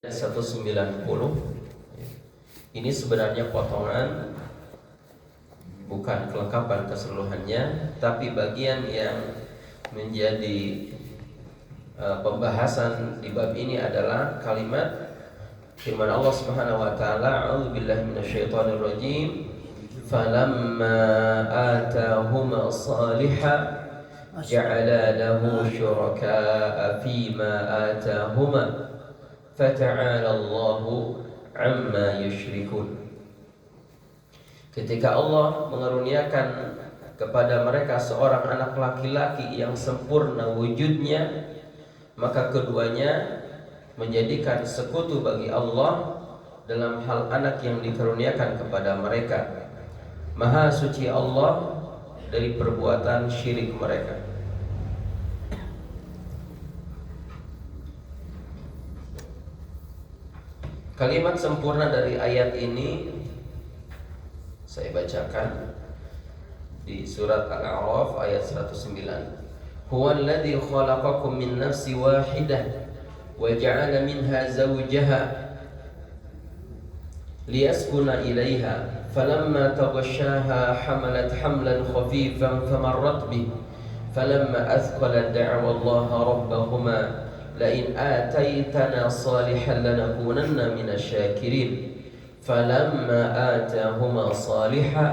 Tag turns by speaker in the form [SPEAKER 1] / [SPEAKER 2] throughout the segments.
[SPEAKER 1] 190. Ini sebenarnya potongan, bukan kelengkapan keseluruhannya, tapi bagian yang menjadi pembahasan di bab ini adalah kalimat firman Allah Subhanahu wa taala, a'udzubillahi minasyaitonir rajim, falamma atahuma salihah ja'ala lahu syuraka'a fima atahuma fata'ala Allahu amma yusyrikun. Ketika Allah mengaruniakan kepada mereka seorang anak laki-laki yang sempurna wujudnya, maka keduanya menjadikan sekutu bagi Allah dalam hal anak yang dikaruniakan kepada mereka. Maha suci Allah dari perbuatan syirik mereka. Kalimat sempurna dari ayat ini saya bacakan di surat Al-A'raf ayat 109. Huwallazi khalaqakum min nafsin wahidah wa ja'ala minha zawjaha liyaskuna ilaiha falamma taghashaha hamalat hamlan khafifan famarrat bih falamma athqalat da'wa Allaha rabbahuma لئن آتيتنا صالحا لنكونن من الشاكرين فلما آتاهما صالحا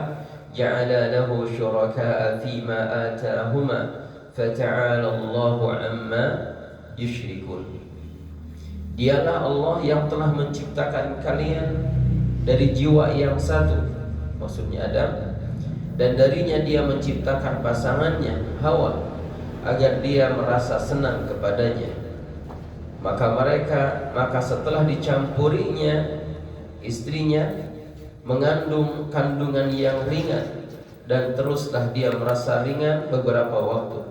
[SPEAKER 1] جعل له شركاء فيما آتاهما فتعالى الله عما يشركون. Dialah Allah yang telah menciptakan kalian dari jiwa yang satu, maksudnya Adam, dan darinya Dia menciptakan pasangannya Hawa agar dia merasa senang kepadanya. Maka setelah dicampurinya istrinya mengandung kandungan yang ringan, dan teruslah dia merasa ringan beberapa waktu.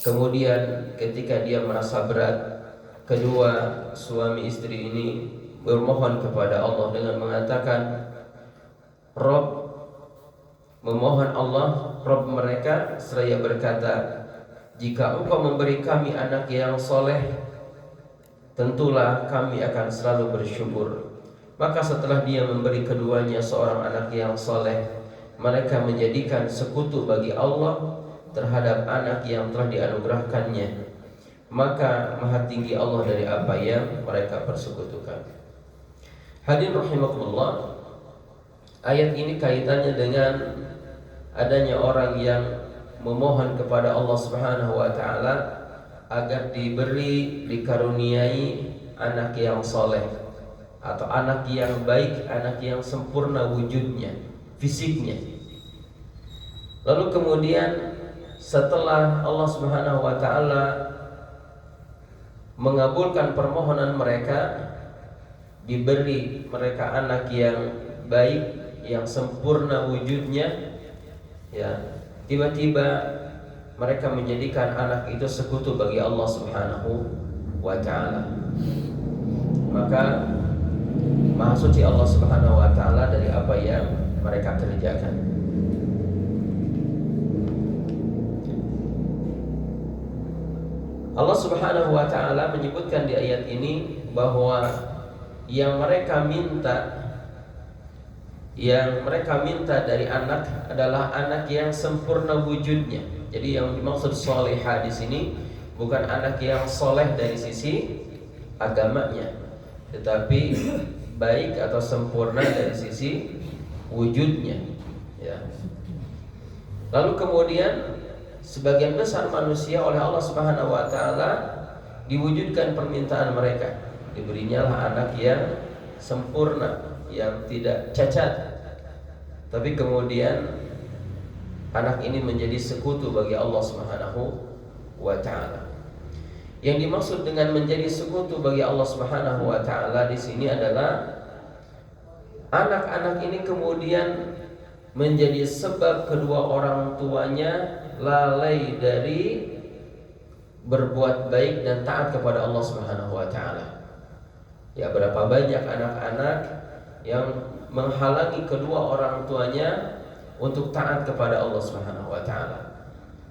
[SPEAKER 1] Kemudian ketika dia merasa berat, kedua suami istri ini bermohon kepada Allah dengan mengatakan, Rob, memohon Allah, Rob mereka, seraya berkata, jika Engkau memberi kami anak yang soleh, tentulah kami akan selalu bersyukur. Maka setelah dia memberi keduanya seorang anak yang soleh, mereka menjadikan sekutu bagi Allah terhadap anak yang telah dianugerahkannya. Maka maha tinggi Allah dari apa yang mereka persekutukan. Hadirin rahimakumullah, ayat ini kaitannya dengan adanya orang yang memohon kepada Allah Subhanahu wa taala agar dikaruniai anak yang soleh atau anak yang baik, anak yang sempurna wujudnya, fisiknya. Lalu kemudian setelah Allah Subhanahu wa taala mengabulkan permohonan mereka, diberi mereka anak yang baik, yang sempurna wujudnya, ya, tiba-tiba mereka menjadikan anak itu sekutu bagi Allah Subhanahu wa ta'ala. Maka maha suci Allah Subhanahu wa ta'ala dari apa yang mereka kerjakan. Allah Subhanahu wa ta'ala menyebutkan di ayat ini bahwa yang mereka minta dari anak adalah anak yang sempurna wujudnya. Jadi yang dimaksud solehah di sini bukan anak yang soleh dari sisi agamanya, tetapi baik atau sempurna dari sisi wujudnya. Ya. Lalu kemudian sebagian besar manusia oleh Allah Subhanahu wa taala diwujudkan permintaan mereka, diberinyalah anak yang sempurna, yang tidak cacat. Tapi kemudian anak ini menjadi sekutu bagi Allah Subhanahu wa ta'ala. Yang dimaksud dengan menjadi sekutu bagi Allah Subhanahu wa ta'ala di sini adalah anak-anak ini kemudian menjadi sebab kedua orang tuanya lalai dari berbuat baik dan taat kepada Allah Subhanahu wa ta'ala. Ya, berapa banyak anak-anak yang menghalangi kedua orang tuanya untuk taat kepada Allah Subhanahu wa ta'ala.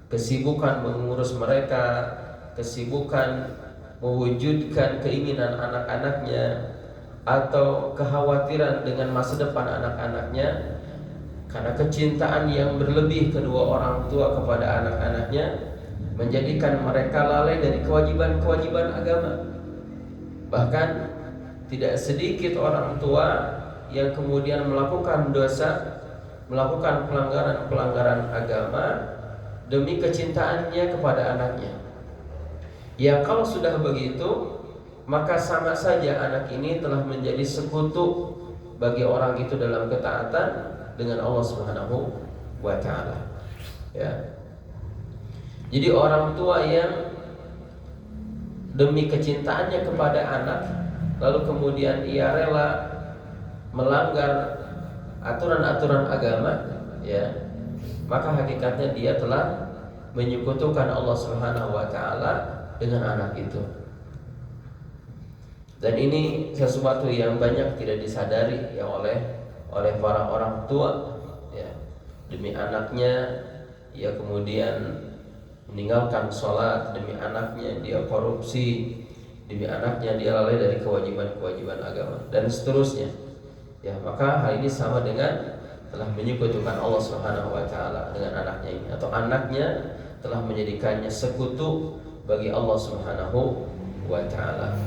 [SPEAKER 1] Kesibukan mengurus mereka, kesibukan mewujudkan keinginan anak-anaknya atau kekhawatiran dengan masa depan anak-anaknya, karena kecintaan yang berlebih kedua orang tua kepada anak-anaknya menjadikan mereka lalai dari kewajiban-kewajiban agama. Bahkan tidak sedikit orang tua yang kemudian melakukan dosa, melakukan pelanggaran-pelanggaran agama demi kecintaannya kepada anaknya. Ya, kalau sudah begitu, maka sama saja anak ini telah menjadi sekutu bagi orang itu dalam ketaatan dengan Allah Subhanahu wa taala. Ya. Jadi orang tua yang demi kecintaannya kepada anak lalu kemudian ia rela melanggar aturan-aturan agama, ya, maka hakikatnya dia telah menyekutukan Allah Subhanahu wa taala dengan anak itu. Dan ini sesuatu yang banyak tidak disadari ya oleh para orang tua, ya. Demi anaknya ia kemudian meninggalkan sholat, demi anaknya dia korupsi, demi anaknya dia lalai dari kewajiban-kewajiban agama dan seterusnya. Ya, maka hal ini sama dengan telah menyekutukan Allah Subhanahu wa taala dengan anaknya ini, atau anaknya telah menjadikannya sekutu bagi Allah Subhanahu wa taala.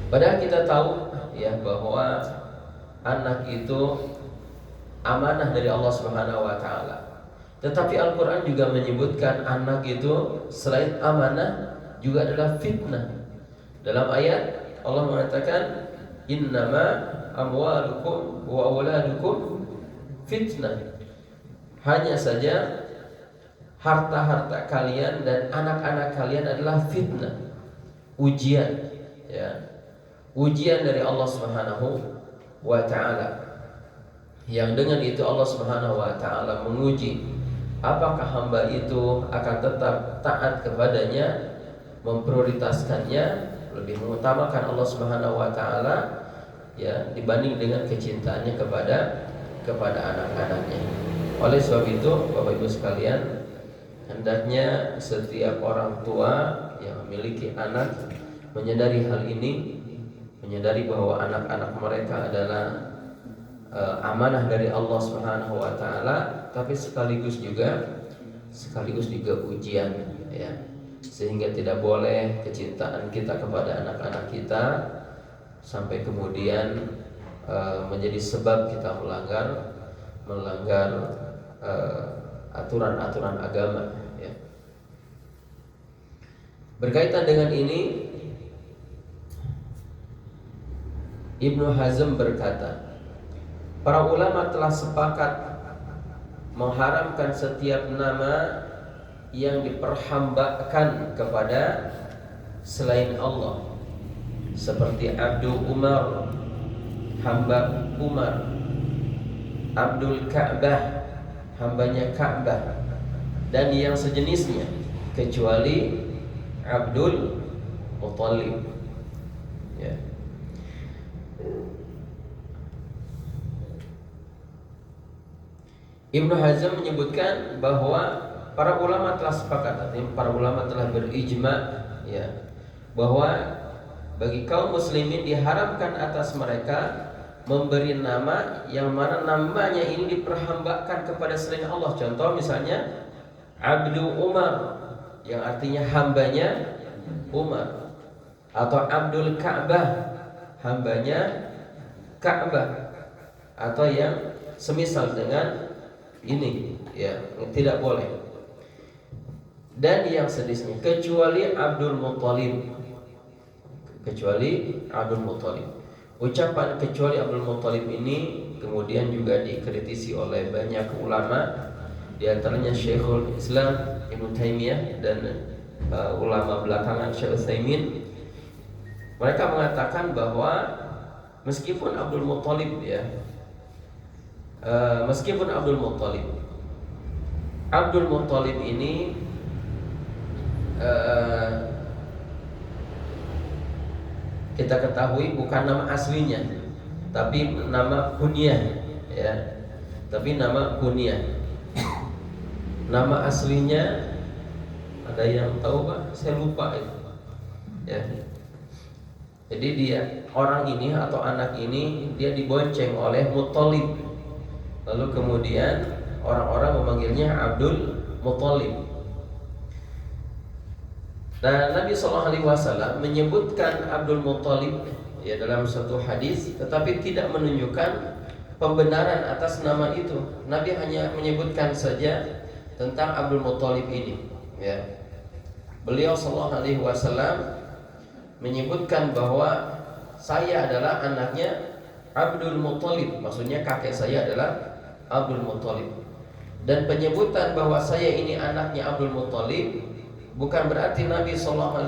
[SPEAKER 1] Padahal kita tahu ya bahwa anak itu amanah dari Allah Subhanahu wa taala. Tetapi Al-Qur'an juga menyebutkan anak itu selain amanah juga adalah fitnah. Dalam ayat Allah mengatakan innama amwalukum wa auladukum fitnah. Hanya saja harta-harta kalian dan anak-anak kalian adalah fitnah, ujian, ya. Ujian dari Allah Subhanahu wa taala. Yang dengan itu Allah Subhanahu wa taala menguji apakah hamba itu akan tetap taat kepadanya, memprioritaskannya, lebih mengutamakan Allah Subhanahu wa taala ya dibanding dengan kecintaannya kepada anak-anaknya. Oleh sebab itu, Bapak Ibu sekalian, hendaknya setiap orang tua yang memiliki anak menyadari hal ini, menyadari bahwa anak-anak mereka adalah amanah dari Allah Subhanahu wa taala, tapi sekaligus juga ujian, ya. Sehingga tidak boleh kecintaan kita kepada anak-anak kita sampai kemudian menjadi sebab kita melanggar aturan-aturan agama, ya. Berkaitan dengan ini, Ibnu Hazm berkata, para ulama telah sepakat mengharamkan setiap nama yang diperhambakan kepada selain Allah, seperti Abdul Umar, hamba Umar, Abdul Ka'bah, hambanya Ka'bah, dan yang sejenisnya, kecuali Abdul Muttalib, ya. Ibnu Hazm menyebutkan bahwa para ulama telah sepakat, artinya para ulama telah berijma, ya, bahwa bagi kaum muslimin diharamkan atas mereka memberi nama yang mana namanya ini diperhambakan kepada selain Allah. Contoh misalnya Abdul Umar yang artinya hambanya Umar, atau Abdul Ka'bah, hambanya Ka'bah, atau yang semisal dengan ini, ya, tidak boleh. Dan yang sejenisnya, kecuali Abdul Muttalib, Ucapan kecuali Abdul Muttalib ini kemudian juga dikritisi oleh banyak ulama, di antaranya Syekhul Islam Ibnu Taimiyah dan ulama belakangan Syekh Utsaimin. Mereka mengatakan bahwa meskipun Abdul Muttalib, ya, Abdul Muttalib ini kita ketahui bukan nama aslinya, tapi nama kunyah, ya. Nama aslinya ada yang tahu Pak? Saya lupa itu. Ya. Jadi dia orang ini atau anak ini dia dibonceng oleh Muthalib. Lalu kemudian orang-orang memanggilnya Abdul Muthalib. Dan Nabi SAW menyebutkan Abdul Muthalib ya dalam satu hadis, tetapi tidak menunjukkan pembenaran atas nama itu. Nabi hanya menyebutkan saja tentang Abdul Muthalib ini. Ya. Beliau SAW menyebutkan bahwa saya adalah anaknya Abdul Muthalib, maksudnya kakek saya adalah Abdul Muthalib. Dan penyebutan bahwa saya ini anaknya Abdul Muthalib bukan berarti Nabi SAW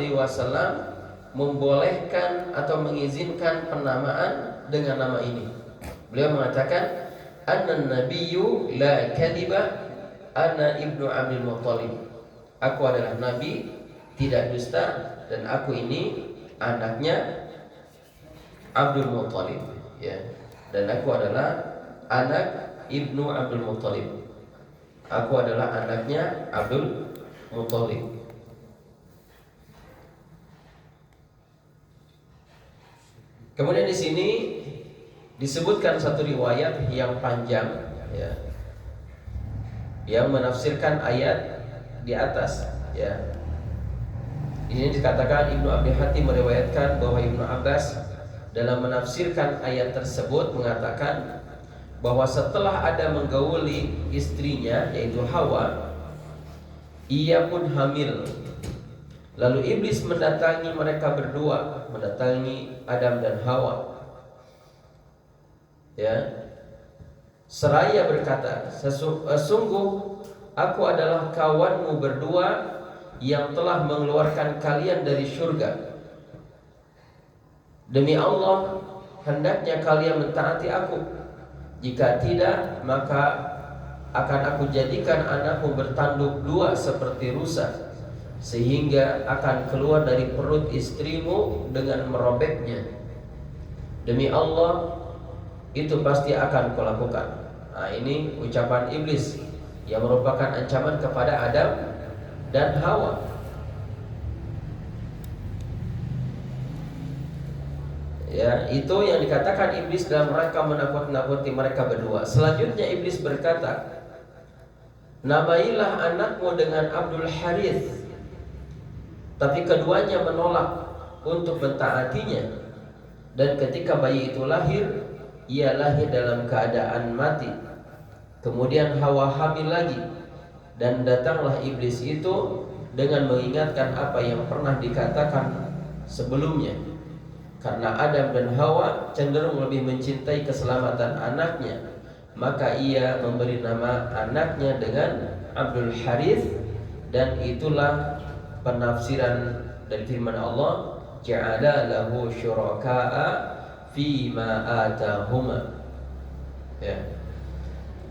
[SPEAKER 1] membolehkan atau mengizinkan penamaan dengan nama ini. Beliau mengatakan, "Anna nabiyyu la kadhiba, ana ibnu Abdul Muthalib." Aku adalah nabi, tidak dusta, dan aku ini anaknya Abdul Muthalib, ya. Dan aku adalah anak ibnu Abdul Muthalib. Aku adalah anaknya Abdul Muthalib. Kemudian di sini disebutkan satu riwayat yang panjang, ya, yang menafsirkan ayat di atas, ya. Ini dikatakan Ibnu Abi Hatim meriwayatkan bahwa Ibnu Abbas dalam menafsirkan ayat tersebut mengatakan bahwa setelah Adam menggauli istrinya yaitu Hawa, ia pun hamil. Lalu iblis mendatangi mereka berdua, mendatangi Adam dan Hawa. Ya. Seraya berkata, sungguh aku adalah kawanmu berdua yang telah mengeluarkan kalian dari surga. Demi Allah, hendaknya kalian mentaati aku. Jika tidak, maka akan aku jadikan anakmu bertanduk dua seperti rusa, sehingga akan keluar dari perut istrimu dengan merobeknya. Demi Allah, itu pasti akan kulakukan. Nah, ini ucapan iblis yang merupakan ancaman kepada Adam dan Hawa. Ya, itu yang dikatakan iblis dalam rangka menakut-nakuti mereka berdua. Selanjutnya iblis berkata, "Namailah anakmu dengan Abdul Harith." Tapi keduanya menolak untuk mentaatinya. Dan ketika bayi itu lahir, ia lahir dalam keadaan mati. Kemudian Hawa hamil lagi, dan datanglah iblis itu dengan mengingatkan apa yang pernah dikatakan sebelumnya. Karena Adam dan Hawa cenderung lebih mencintai keselamatan anaknya, maka ia memberi nama anaknya dengan Abdul Harith. Dan itulah penafsiran dari firman Allah, ja'ala lahu syuraka'a fima atahuma. Ya.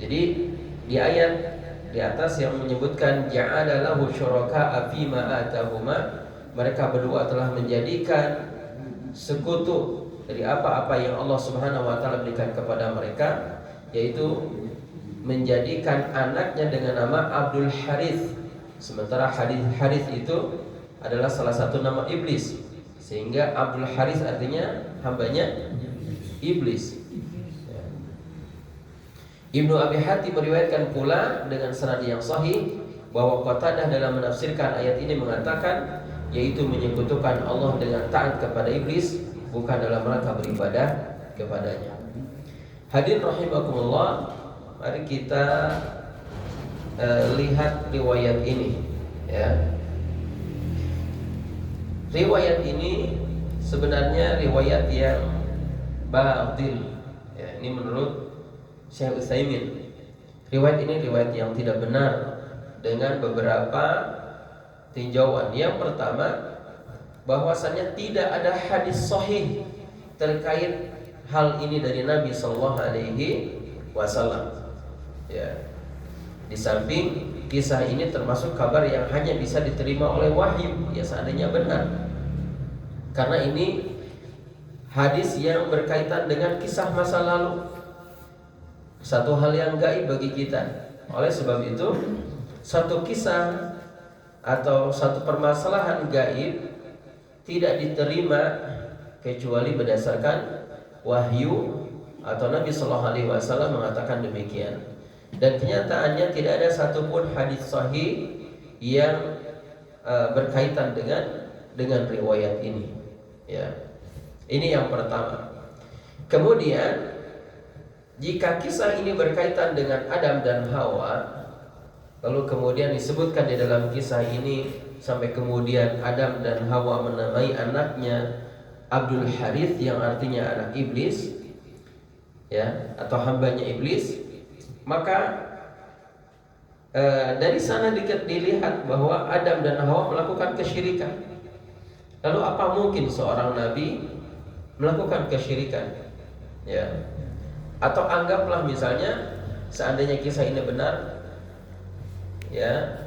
[SPEAKER 1] Jadi di ayat di atas yang menyebutkan ja'ala lahu syuraka'a fima atahuma, mereka berdua telah menjadikan sekutu dari apa-apa yang Allah Subhanahu wa taala berikan kepada mereka, yaitu menjadikan anaknya dengan nama Abdul Harith. Sementara Harith itu adalah salah satu nama iblis, sehingga Abdul Harith artinya hambanya iblis. Ibnu Abi Hatim meriwayatkan pula dengan sanad yang sahih bahwa Qatadah dalam menafsirkan ayat ini mengatakan, yaitu menyekutukan Allah dengan taat kepada iblis, bukan dalam rangka beribadah kepadanya. Hadirin rahimakumullah, mari kita lihat riwayat ini, ya. Riwayat ini sebenarnya riwayat yang batil, ya. Ini menurut Syekh Utsaimin. Riwayat ini riwayat yang tidak benar dengan beberapa tinjauan. Yang pertama, bahwasanya tidak ada hadis sahih terkait hal ini dari Nabi sallallahu alaihi wasallam. Ya. Di samping kisah ini termasuk kabar yang hanya bisa diterima oleh wahyu, ya seandainya benar. Karena ini hadis yang berkaitan dengan kisah masa lalu, satu hal yang gaib bagi kita. Oleh sebab itu, satu kisah atau satu permasalahan gaib tidak diterima kecuali berdasarkan wahyu atau Nabi Sallallahu Alaihi Wasallam mengatakan demikian. Dan kenyataannya tidak ada satupun hadis sahih yang berkaitan dengan riwayat ini. Ya, ini yang pertama. Kemudian jika kisah ini berkaitan dengan Adam dan Hawa, lalu kemudian disebutkan di dalam kisah ini sampai kemudian Adam dan Hawa menamai anaknya Abdul Harith yang artinya anak iblis, ya, atau hambanya iblis, maka dari sana dilihat bahwa Adam dan Hawa melakukan kesyirikan. Lalu apa mungkin seorang nabi melakukan kesyirikan? Ya. Atau anggaplah misalnya seandainya kisah ini benar, ya,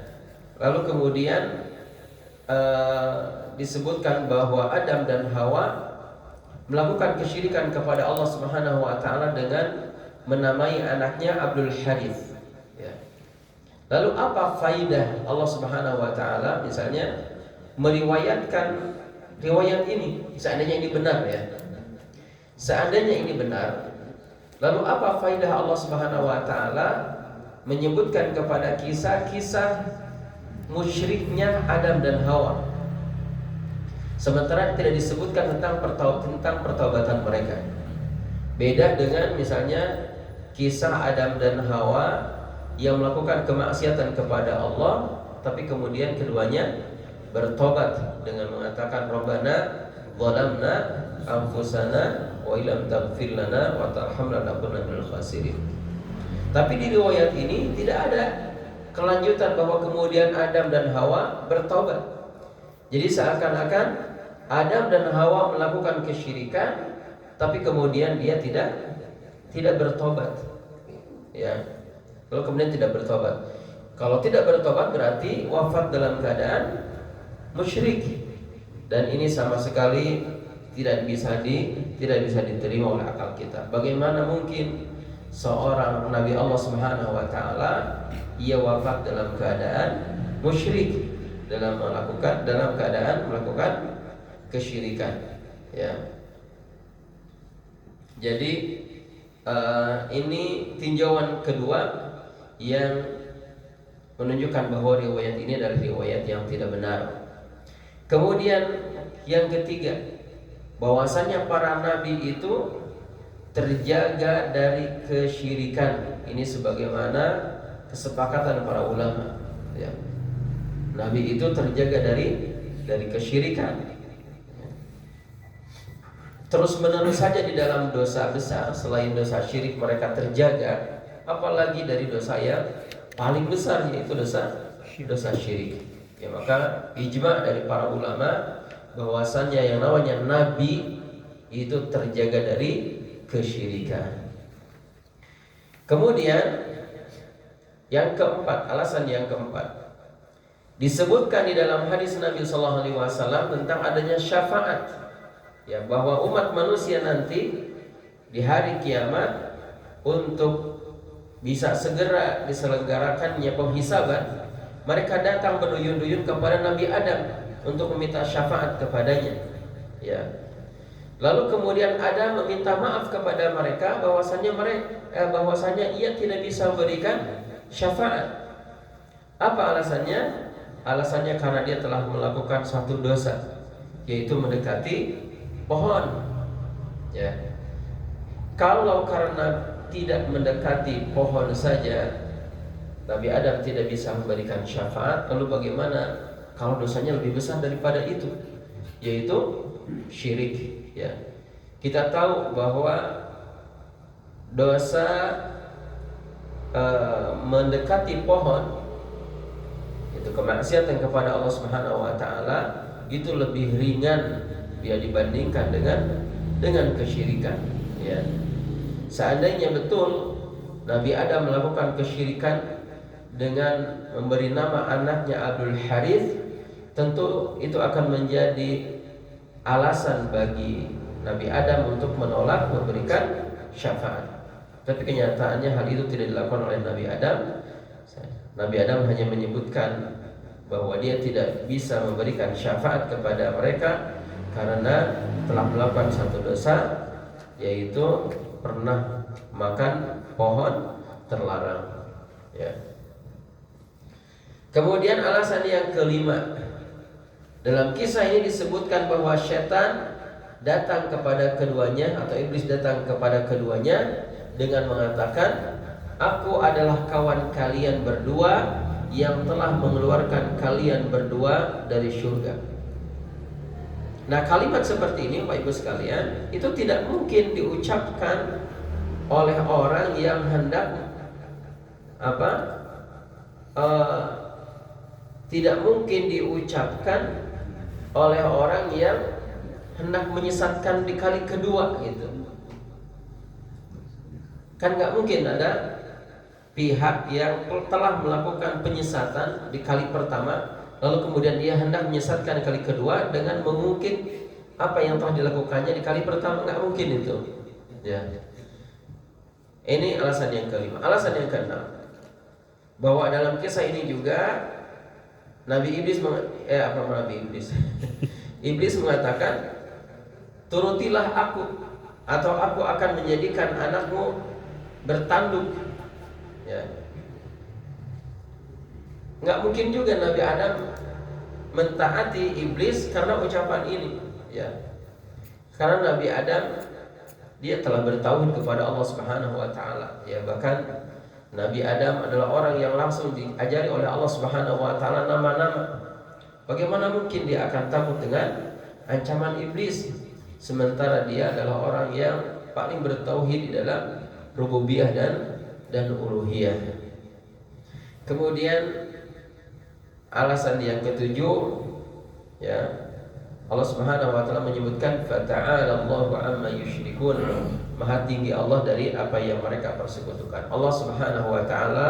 [SPEAKER 1] lalu kemudian disebutkan bahwa Adam dan Hawa melakukan kesyirikan kepada Allah Subhanahu wa taala dengan menamai anaknya Abdul Harith. Ya. Lalu apa faidah Allah Subhanahu wa taala misalnya meriwayatkan riwayat ini, seandainya ini benar, ya. Seandainya ini benar, lalu apa faidah Allah Subhanahu wa taala menyebutkan kepada kisah-kisah musyriknya Adam dan Hawa, sementara tidak disebutkan tentang pertaubatan mereka. Beda dengan misalnya kisah Adam dan Hawa yang melakukan kemaksiatan kepada Allah, tapi kemudian keduanya bertobat dengan mengatakan Rabbana zalamna anfusana wa illam taghfir lana wa tarhamna lanakunanna minal khasirin. Tapi di riwayat ini tidak ada kelanjutan bahwa kemudian Adam dan Hawa bertobat. Jadi seakan-akan Adam dan Hawa melakukan kesyirikan, tapi kemudian dia tidak bertobat. Ya. Lalu kemudian tidak bertobat. Kalau tidak bertobat berarti wafat dalam keadaan musyrik. Dan ini sama sekali tidak bisa diterima oleh akal kita. Bagaimana mungkin seorang Nabi Allah Subhanahu wa taala ia wafat dalam keadaan musyrik, dalam keadaan melakukan kesyirikan, ya. Jadi ini tinjauan kedua yang menunjukkan bahwa riwayat ini adalah riwayat yang tidak benar. Kemudian yang ketiga, bahwasanya para nabi itu terjaga dari kesyirikan. Ini sebagaimana kesepakatan para ulama, ya. Nabi itu terjaga dari kesyirikan. Terus menerus saja di dalam dosa besar, selain dosa syirik mereka terjaga, apalagi dari dosa yang paling besar, yaitu dosa syirik. Ya, maka ijma dari para ulama bahwasanya yang namanya nabi itu terjaga dari kesyirikan. Kemudian yang keempat, alasan yang keempat, disebutkan di dalam hadis Nabi Sallallahu Alaihi Wasallam tentang adanya syafaat, ya, bahwa umat manusia nanti di hari kiamat untuk bisa segera diselenggarakannya penghisaban, mereka datang berduyun-duyun kepada Nabi Adam untuk meminta syafaat kepadanya, ya. Lalu kemudian Adam meminta maaf kepada mereka bahwasanya ia tidak bisa memberikan syafaat. Apa alasannya? Alasannya karena dia telah melakukan satu dosa, yaitu mendekati pohon, ya. Kalau karena tidak mendekati pohon saja Nabi Adam tidak bisa memberikan syafaat, lalu bagaimana kalau dosanya lebih besar daripada itu, yaitu syirik, ya. Kita tahu bahwa dosa mendekati pohon, itu kemaksiatan kepada Allah Subhanahu wa taala, itu lebih ringan dia dibandingkan dengan kesyirikan, ya. Seandainya betul Nabi Adam melakukan kesyirikan dengan memberi nama anaknya Abdul Harith, tentu itu akan menjadi alasan bagi Nabi Adam untuk menolak memberikan syafaat. Tapi kenyataannya hal itu tidak dilakukan oleh Nabi Adam. Nabi Adam hanya menyebutkan bahwa dia tidak bisa memberikan syafaat kepada mereka karena telah melakukan satu dosa, yaitu pernah makan pohon terlarang. Ya. Kemudian alasan yang kelima, dalam kisah ini disebutkan bahwa setan datang kepada keduanya, atau iblis datang kepada keduanya dengan mengatakan, aku adalah kawan kalian berdua yang telah mengeluarkan kalian berdua dari surga. Nah, kalimat seperti ini Bapak Ibu sekalian, itu tidak mungkin diucapkan oleh orang yang hendak tidak mungkin diucapkan oleh orang yang hendak menyesatkan di kali kedua gitu. Kan nggak mungkin ada pihak yang telah melakukan penyesatan di kali pertama, lalu kemudian dia hendak menyesatkan di kali kedua dengan mengungkit apa yang telah dilakukannya di kali pertama. Nggak mungkin itu. Ya. Ini alasan yang kelima. Alasan yang keenam, bahwa dalam kisah ini juga Iblis mengatakan, turutilah aku, atau aku akan menjadikan anakmu bertanduk. Ya. Nggak mungkin juga Nabi Adam mentaati iblis karena ucapan ini. Ya. Karena Nabi Adam dia telah bertauhid kepada Allah Subhanahu wa taala. Ya, bahkan Nabi Adam adalah orang yang langsung diajari oleh Allah Subhanahu wa taala nama-nama. Bagaimana mungkin dia akan takut dengan ancaman iblis, sementara dia adalah orang yang paling bertauhid di dalam rububiyah dan uluhiyah. Kemudian alasan yang ketujuh, ya, Allah Subhanahu wa taala menyebutkan fata'ala Allahu amma yusyrikun. Maha tinggi Allah dari apa yang mereka persekutukan. Allah Subhanahu wa taala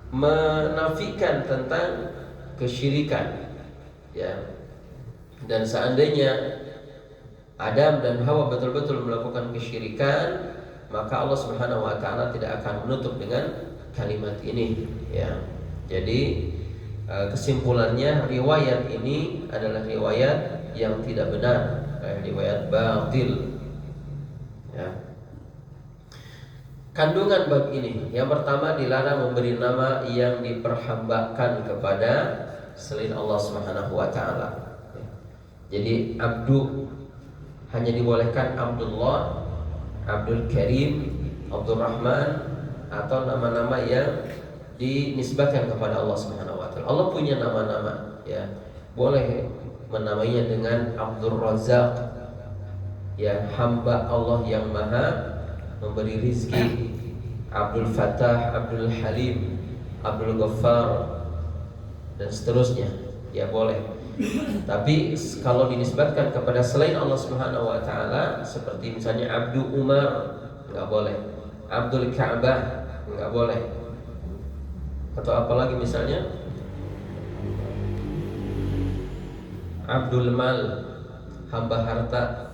[SPEAKER 1] menafikan tentang kesyirikan. Ya. Dan seandainya Adam dan Hawa betul-betul melakukan kesyirikan, maka Allah Subhanahu wa taala tidak akan menutup dengan kalimat ini, ya. Jadi kesimpulannya, riwayat ini adalah riwayat yang tidak benar, riwayat batil. Ya. Kandungan bab ini, yang pertama, dilarang memberi nama yang diperhambakan kepada selain Allah Subhanahu wa taala. Jadi Abdu hanya dibolehkan Abdullah, Abdul Karim, Abdul Rahman, atau nama-nama yang dinisbatkan kepada Allah Subhanahu wa taala. Allah punya nama-nama, ya. Boleh menamainya dengan Abdul Razak, ya, hamba Allah yang maha memberi rizki, Abdul Fattah, Abdul Halim, Abdul Ghaffar, dan seterusnya. Ya, boleh. Tapi kalau dinisbatkan kepada selain Allah Subhanahu wa taala, seperti misalnya Abdu Umar, enggak boleh. Abdul Ka'bah, enggak boleh. Atau apalagi misalnya Abdul Mal, hamba harta.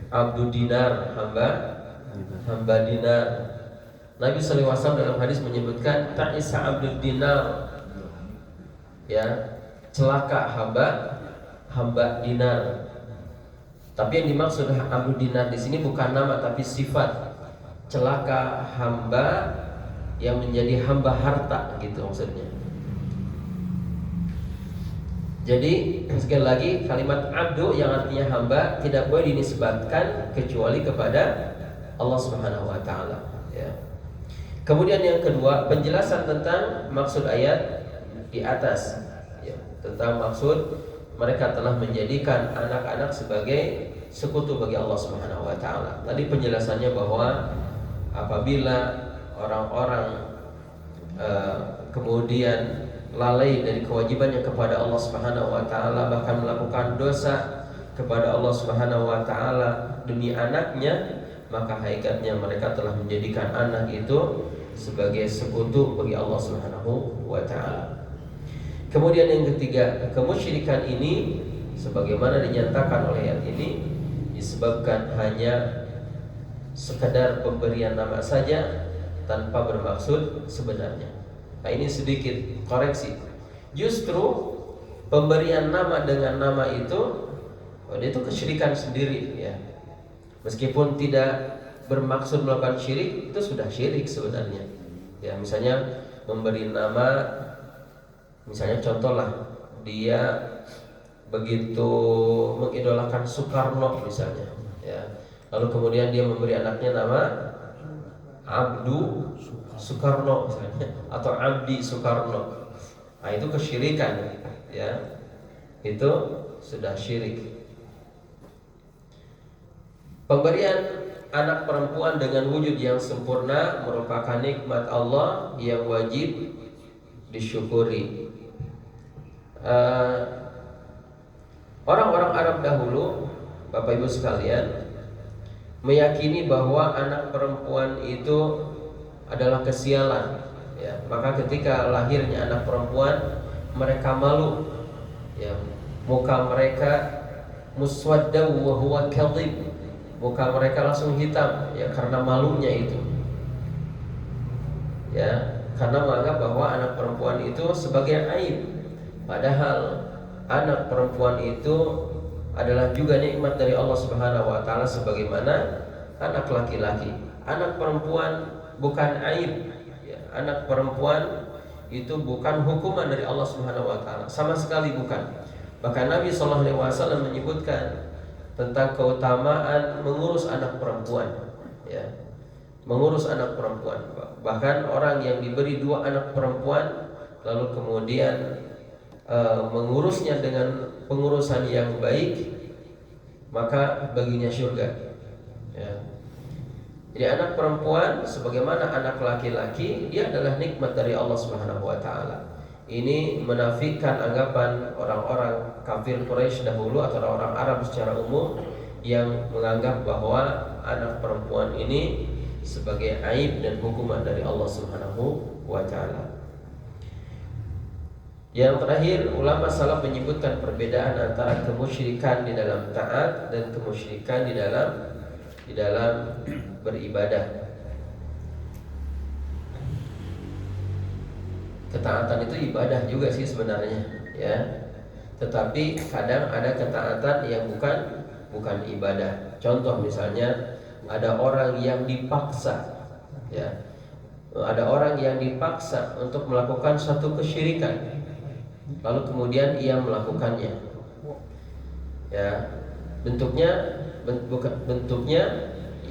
[SPEAKER 1] Abdul Dinar, hamba dinar. Nabi sallallahu alaihi wasallam dalam hadis menyebutkan ta'isa Abdul Dinar, ya, celaka hamba dinar. Tapi yang dimaksud Abdul Dinar di sini bukan nama tapi sifat. Celaka hamba yang menjadi hamba harta, gitu maksudnya. Jadi sekali lagi, kalimat abdu yang artinya hamba tidak boleh dinisbatkan kecuali kepada Allah Subhanahu wa taala, ya. Kemudian yang kedua, penjelasan tentang maksud ayat di atas, ya, tentang maksud mereka telah menjadikan anak-anak sebagai sekutu bagi Allah Subhanahu wa taala. Tadi penjelasannya bahwa apabila orang-orang kemudian lalai dari kewajibannya kepada Allah Subhanahu wa taala, bahkan melakukan dosa kepada Allah Subhanahu wa taala demi anaknya, maka hakikatnya mereka telah menjadikan anak itu sebagai sekutu bagi Allah Subhanahu wa taala. Kemudian yang ketiga, kemusyrikan ini sebagaimana dinyatakan oleh ayat ini disebabkan hanya sekadar pemberian nama saja tanpa bermaksud sebenarnya. Nah, ini sedikit koreksi. Justru pemberian nama dengan nama itu dia itu kesyirikan sendiri ya. Meskipun tidak bermaksud melakukan syirik, itu sudah syirik sebenarnya. Ya, misalnya memberi nama, misalnya contohlah dia begitu mengidolakan Soekarno misalnya, ya. Lalu kemudian dia memberi anaknya nama Abdu Soekarno misalnya, atau Abdi Soekarno. Nah, itu kesyirikan, ya. Itu sudah syirik. Pemberian anak perempuan dengan wujud yang sempurna merupakan nikmat Allah yang wajib disyukuri. Orang-orang Arab dahulu, Bapak Ibu sekalian, meyakini bahwa anak perempuan itu adalah kesialan. Ya, maka ketika lahirnya anak perempuan, mereka malu. Ya, muka mereka muswadda wa huwa kadhib. Muka mereka langsung hitam, ya, karena malunya itu. Ya, karena menganggap bahwa anak perempuan itu sebagai aib. Padahal anak perempuan itu adalah juga nikmat dari Allah Subhanahu wa taala sebagaimana anak laki-laki. Anak perempuan bukan aib, ya. Anak perempuan itu bukan hukuman dari Allah Subhanahu wa taala, sama sekali bukan. Bahkan Nabi sallallahu alaihi wasallam menyebutkan tentang keutamaan mengurus anak perempuan, ya. Mengurus anak perempuan. Bahkan orang yang diberi 2 anak perempuan lalu kemudian mengurusnya dengan pengurusan yang baik, maka baginya surga, ya. Jadi anak perempuan sebagaimana anak laki-laki, dia adalah nikmat dari Allah Subhanahu wa taala. Ini menafikan anggapan orang-orang kafir Quraisy dahulu atau orang Arab secara umum yang menganggap bahwa anak perempuan ini sebagai aib dan hukuman dari Allah Subhanahu wa taala. Yang terakhir, ulama salaf menyebutkan perbedaan antara kemusyrikan di dalam taat dan kemusyrikan di dalam beribadah. Ketaatan itu ibadah juga sih sebenarnya, ya. Tetapi kadang ada ketaatan yang bukan ibadah. Contoh misalnya ada orang yang dipaksa, ya. Ada orang yang dipaksa untuk melakukan satu kesyirikan, lalu kemudian ia melakukannya. Ya, bentuknya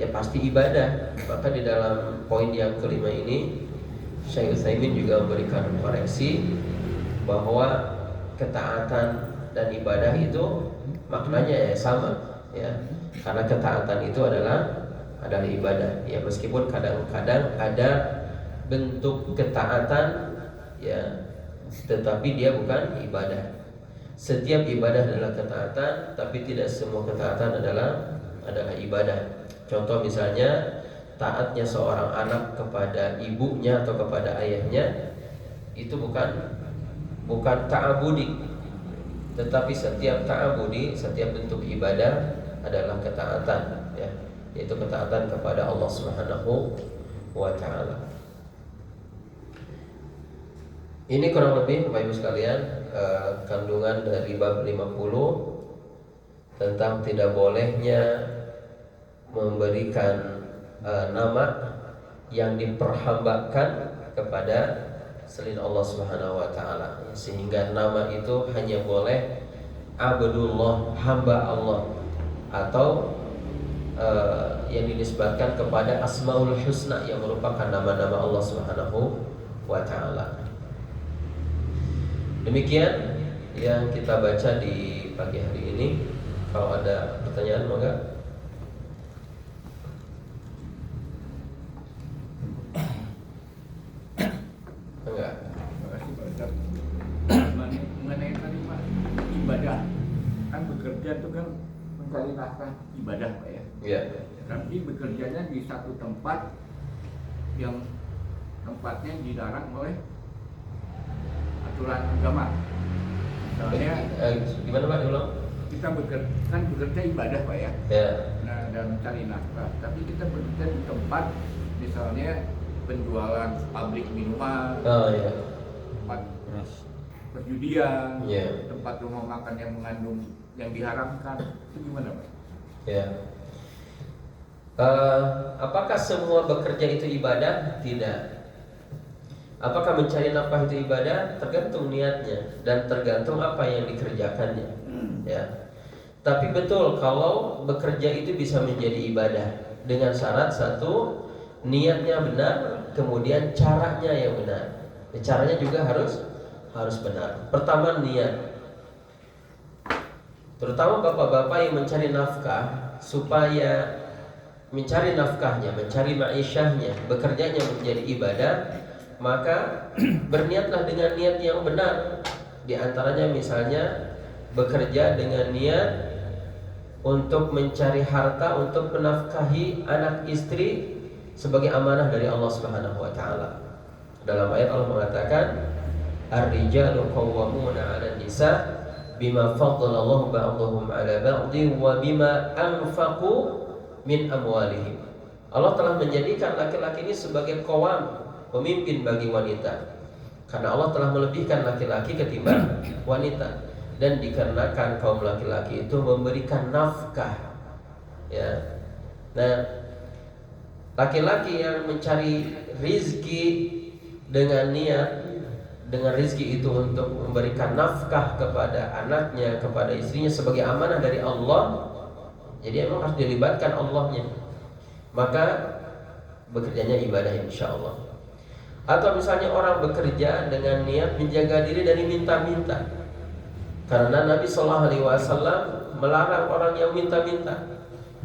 [SPEAKER 1] ya pasti ibadah. Maka di dalam poin yang kelima ini Syekh Utsaimin juga memberikan koreksi bahwa ketaatan dan ibadah itu maknanya ya sama, ya. Karena ketaatan itu adalah ibadah, ya, meskipun kadang-kadang ada bentuk ketaatan, ya, tetapi dia bukan ibadah. Setiap ibadah adalah ketaatan, tapi tidak semua ketaatan adalah ibadah. Contoh misalnya taatnya seorang anak kepada ibunya atau kepada ayahnya itu bukan ta'abudi, tetapi setiap ta'abudi, setiap bentuk ibadah adalah ketaatan, ya, yaitu ketaatan kepada Allah Subhanahu wa taala. Ini kurang lebih Bapak Ibu sekalian kandungan dari bab 50 tentang tidak bolehnya memberikan nama yang diperhambakan kepada selain Allah Subhanahu wa taala, sehingga nama itu hanya boleh Abdullah, hamba Allah, atau yang dinisbatkan kepada Asmaul Husna yang merupakan nama-nama Allah Subhanahu wa taala. Demikian yang kita baca di pagi hari ini. Kalau ada pertanyaan, moga. Enggak.
[SPEAKER 2] Mengenai tadi Pak, ibadah kan bekerja itu kan mencari nafkah ibadah Pak ya.
[SPEAKER 1] Iya.
[SPEAKER 2] Tapi bekerjanya di satu tempat yang tempatnya dilarang oleh aturan agama. Misalnya
[SPEAKER 1] Gimana Pak diulang?
[SPEAKER 2] kita bekerja ibadah Pak ya.
[SPEAKER 1] Ya.
[SPEAKER 2] Nah, dan mencari nafkah. Tapi kita bekerja di tempat misalnya penjualan pabrik minuman,
[SPEAKER 1] Oh ya.
[SPEAKER 2] tempat perjudian,
[SPEAKER 1] Iya.
[SPEAKER 2] tempat rumah makan yang mengandung yang diharamkan. Itu gimana Pak?
[SPEAKER 1] Ya. Apakah semua bekerja itu ibadah? Tidak. Apakah mencari nafkah itu ibadah? Tergantung niatnya dan tergantung apa yang dikerjakannya. Ya. Tapi betul kalau bekerja itu bisa menjadi ibadah dengan syarat satu, niatnya benar, kemudian caranya yang benar. Caranya juga harus benar. Pertama niat. Terutama bapak-bapak yang mencari nafkah, supaya mencari nafkahnya, mencari ma'isyahnya, bekerjanya menjadi ibadah, maka berniatlah dengan niat yang benar. Di antaranya misalnya bekerja dengan niat untuk mencari harta untuk menafkahi anak istri sebagai amanah dari Allah Subhanahu wa taala. Dalam ayat Allah mengatakan, "Ar-rijalu qawwamuna 'alan nisa bima faddala Allah ba'dahum 'ala ba'din wa bima anfaqu min amwalihim." Allah telah menjadikan laki-laki ini sebagai qawam, pemimpin bagi wanita. Karena Allah telah melebihkan laki-laki ketimbang wanita, dan dikarenakan kaum laki-laki itu memberikan nafkah. Ya. Nah, laki-laki yang mencari rizki dengan niat, dengan rizki itu untuk memberikan nafkah kepada anaknya, kepada istrinya sebagai amanah dari Allah, jadi emang harus dilibatkan Allahnya, maka bekerjanya ibadah insya Allah. Atau misalnya orang bekerja dengan niat menjaga diri dari minta-minta, karena Nabi SAW melarang orang yang minta-minta.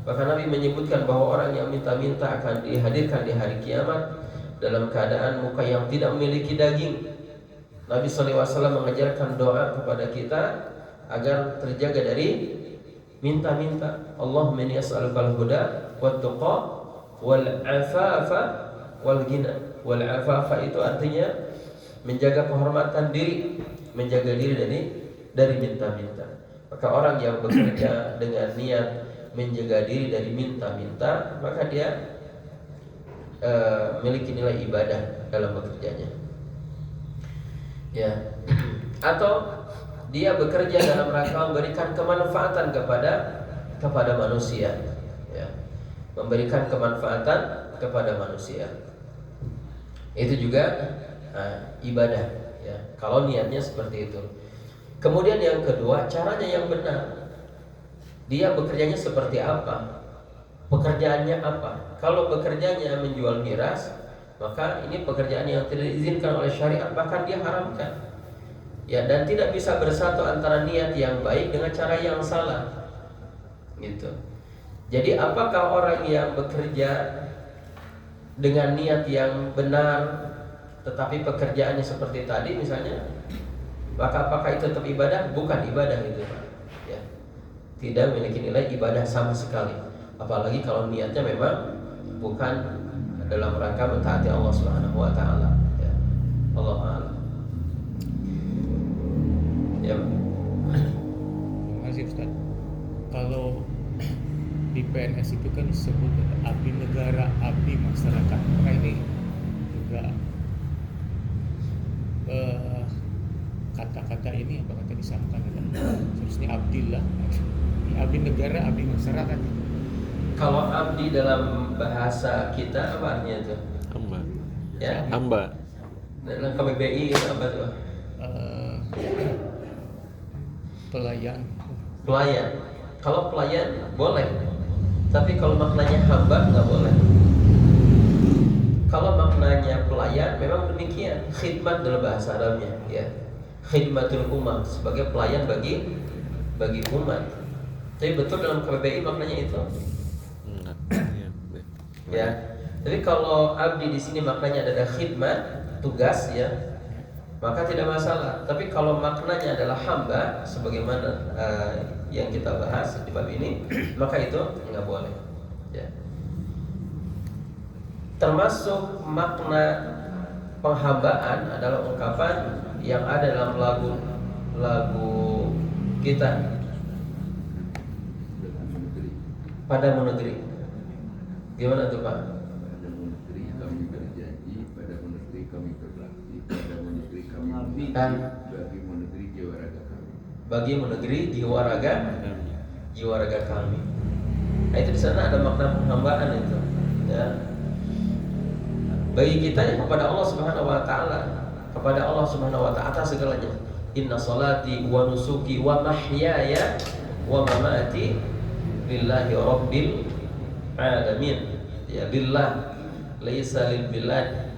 [SPEAKER 1] Bahkan Nabi menyebutkan bahwa orang yang minta-minta akan dihadirkan di hari kiamat dalam keadaan muka yang tidak memiliki daging. Nabi SAW mengajarkan doa kepada kita agar terjaga dari minta-minta. Allahumma inni as'alukal huda wat tuqa wal afafa wal ghina. Wal afafa itu artinya menjaga kehormatan diri, menjaga diri dari minta-minta. Maka orang yang bekerja dengan niat menjaga diri dari minta-minta, maka dia memiliki nilai ibadah dalam bekerjanya. Ya. Atau dia bekerja dalam rangka memberikan kemanfaatan kepada manusia, ya. Memberikan kemanfaatan kepada manusia. Itu juga ibadah, ya. Kalau niatnya seperti itu. Kemudian yang kedua, caranya yang benar. Dia bekerjanya seperti apa? Pekerjaannya apa? Kalau bekerjanya menjual miras, maka ini pekerjaan yang tidak diizinkan oleh syariat, bahkan dia haramkan. Ya, dan tidak bisa bersatu antara niat yang baik dengan cara yang salah. Gitu. Jadi apakah orang yang bekerja dengan niat yang benar tetapi pekerjaannya seperti tadi misalnya, maka apakah itu tetap ibadah? Bukan ibadah itu, Pak. Ya. Tidak memiliki nilai ibadah sama sekali. Apalagi kalau niatnya memang bukan dalam rangka mentaati Allah Subhanahu wa taala, ya. Allah a'lam. Ya.
[SPEAKER 3] Terima kasih Ustaz. Kalau di PNS itu kan disebut abdi negara, abdi masyarakat. Maka ini juga kata-kata ini apa kata disamakan dengan seharusnya abdillah. Abdi negara, abdi masyarakat.
[SPEAKER 1] Kalau abdi dalam bahasa kita apa artinya itu?
[SPEAKER 4] Hamba.
[SPEAKER 1] Ya.
[SPEAKER 4] Hamba.
[SPEAKER 1] Dalam KBBI itu apa tuh?
[SPEAKER 3] Pelayan.
[SPEAKER 1] Pelayan. Kalau pelayan boleh, tapi kalau maknanya hamba nggak boleh. Kalau maknanya pelayan memang demikian, khidmat dalam bahasa Arabnya, ya. Khidmatul umat, sebagai pelayan bagi umat. Tapi betul dalam KBBI maknanya itu. Ya. Tapi kalau abdi di sini maknanya adalah khidmat, tugas, ya, maka tidak masalah. Tapi kalau maknanya adalah hamba, sebagaimana yang kita bahas di bab ini, maka itu nggak boleh. Ya. Termasuk makna penghambaan adalah ungkapan yang ada dalam lagu kita, padamu negeri. Gimana tuh Pak?
[SPEAKER 5] Padamu negeri kami berjanji, padamu negeri kami berbakti, padamu negeri kami mengabdi, bagi negeri jiwa raga kami.
[SPEAKER 1] bagi negeri jiwa raga kami. Nah itu di sana ada makna penghambaan itu, ya. Bagi kita ya kepada Allah Subhanahu wa taala, kepada Allah Subhanahu wa taala atas segalanya. Inna salati wa nusuki wa mahyaya wa mamati lillahi rabbil alamin. Ya lillah, laisa lil bilad.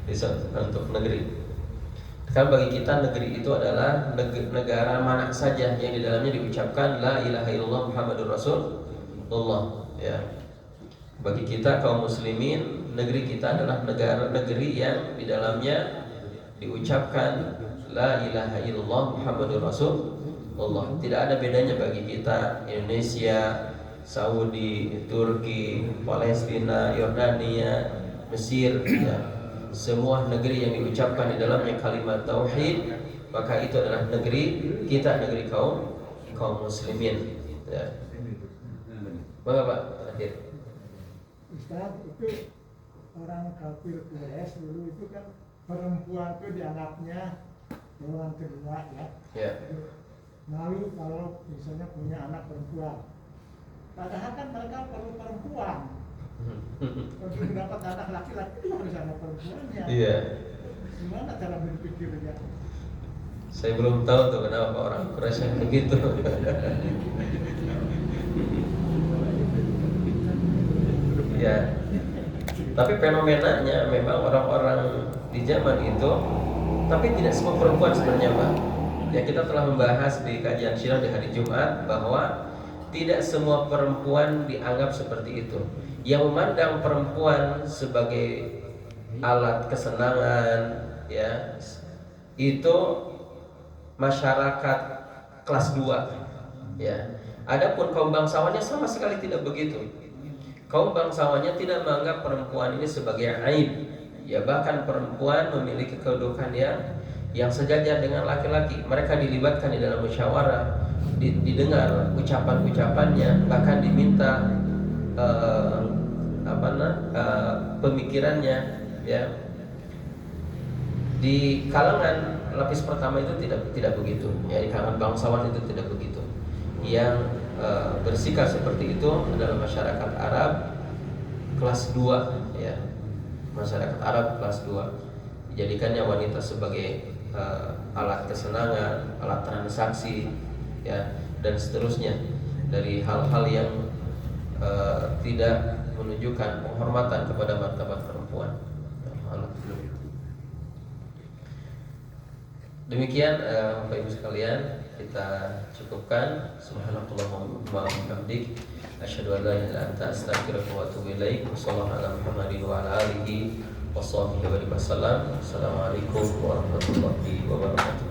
[SPEAKER 1] Bisa untuk negeri. Kan bagi kita negeri itu adalah negara mana saja yang di dalamnya diucapkan la ilaha illallah Muhammadur Rasulullah, ya. Bagi kita kaum muslimin, negeri kita adalah negeri yang di dalamnya diucapkan la ilaha illallah Muhammadur Rasulullah. Tidak ada bedanya bagi kita Indonesia, Saudi, Turki, Palestina, Yordania, Mesir, ya. Semua negeri yang diucapkan di dalamnya kalimat tauhid, maka itu adalah negeri kita, negeri kaum muslimin, ya. Bagaimana Pak? Terakhir.
[SPEAKER 4] Ustaz, itu orang kafir Quraisy dulu itu kan perempuan itu dianggapnya golongan kedua, ya.
[SPEAKER 1] Ya.
[SPEAKER 4] Malu kalau misalnya punya anak perempuan. Padahal kan mereka perlu perempuan. Untuk mendapat anak laki-laki itu harus ada perempuannya.
[SPEAKER 1] Iya.
[SPEAKER 4] Gimana cara berpikirnya?
[SPEAKER 1] Saya belum tahu tuh kenapa orang Quraisy yang begitu. Ya. Tapi fenomenanya memang orang-orang di zaman itu, tapi tidak semua perempuan sebenarnya, Pak. Ya, kita telah membahas di kajian Syirah di hari Jumat bahwa tidak semua perempuan dianggap seperti itu. Yang memandang perempuan sebagai alat kesenangan, ya, itu masyarakat kelas 2, ya. Adapun kaum bangsawannya sama sekali tidak begitu. Kaum bangsawannya tidak menganggap perempuan ini sebagai aib, ya. Bahkan perempuan memiliki kedudukan yang sejajar dengan laki-laki. Mereka dilibatkan di dalam musyawarah, didengar ucapan-ucapannya, bahkan diminta pemikirannya, ya. Di kalangan lapis pertama itu tidak begitu, ya. Di kalangan bangsawan itu tidak begitu. Yang bersikap seperti itu adalah masyarakat Arab kelas 2, ya. Masyarakat Arab kelas 2 dijadikannya wanita sebagai alat kesenangan, alat transaksi, ya, dan seterusnya dari hal-hal yang tidak menunjukkan penghormatan kepada martabat perempuan. Demikian Bapak Ibu sekalian, kita cukupkan. Subhanallahumma wa bihamdik, asyhadu an la ilaha illa anta, astaghfiruka wa atubu ilaik. Wassallallahu ala Muhammadin wa ala alihi washabbihi wasallam. Assalamualaikum warahmatullahi wabarakatuh.